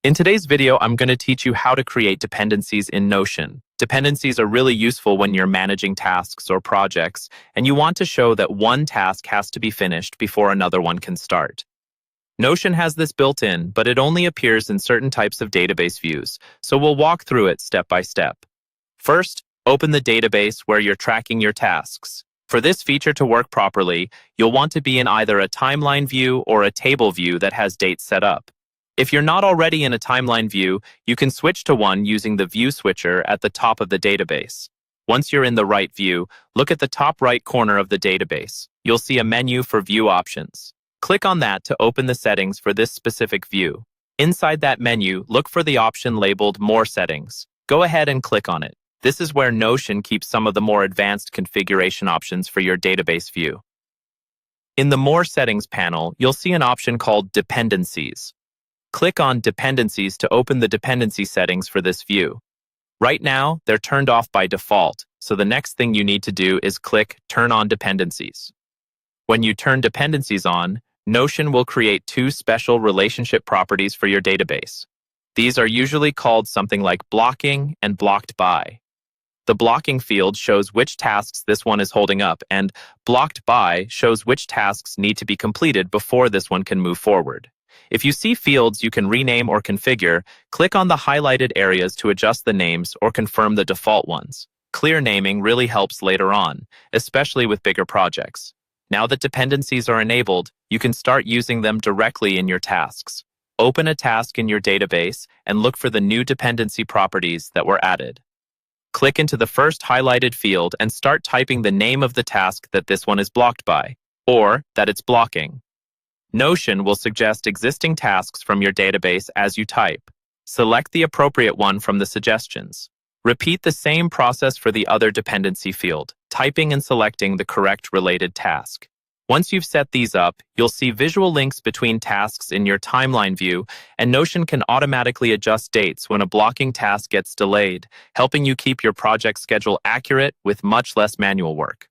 In today's video, I'm going to teach you how to create dependencies in Notion. Dependencies are really useful when you're managing tasks or projects, and you want to show that one task has to be finished before another one can start. Notion has this built in, but it only appears in certain types of database views, so we'll walk through it step by step. First, open the database where you're tracking your tasks. For this feature to work properly, you'll want to be in either a timeline view or a table view that has dates set up. If you're not already in a timeline view, you can switch to one using the view switcher at the top of the database. Once you're in the right view, look at the top right corner of the database. You'll see a menu for view options. Click on that to open the settings for this specific view. Inside that menu, look for the option labeled More Settings. Go ahead and click on it. This is where Notion keeps some of the more advanced configuration options for your database view. In the More Settings panel, you'll see an option called Dependencies. Click on Dependencies to open the dependency settings for this view. Right now, they're turned off by default, so the next thing you need to do is click Turn on Dependencies. When you turn dependencies on, Notion will create two special relationship properties for your database. These are usually called something like blocking and blocked by. The blocking field shows which tasks this one is holding up, and blocked by shows which tasks need to be completed before this one can move forward. If you see fields you can rename or configure, click on the highlighted areas to adjust the names or confirm the default ones. Clear naming really helps later on, especially with bigger projects. Now that dependencies are enabled, you can start using them directly in your tasks. Open a task in your database and look for the new dependency properties that were added. Click into the first highlighted field and start typing the name of the task that this one is blocked by, or that it's blocking. Notion will suggest existing tasks from your database as you type. Select the appropriate one from the suggestions. Repeat the same process for the other dependency field, typing and selecting the correct related task. Once you've set these up, you'll see visual links between tasks in your timeline view, and Notion can automatically adjust dates when a blocking task gets delayed, helping you keep your project schedule accurate with much less manual work.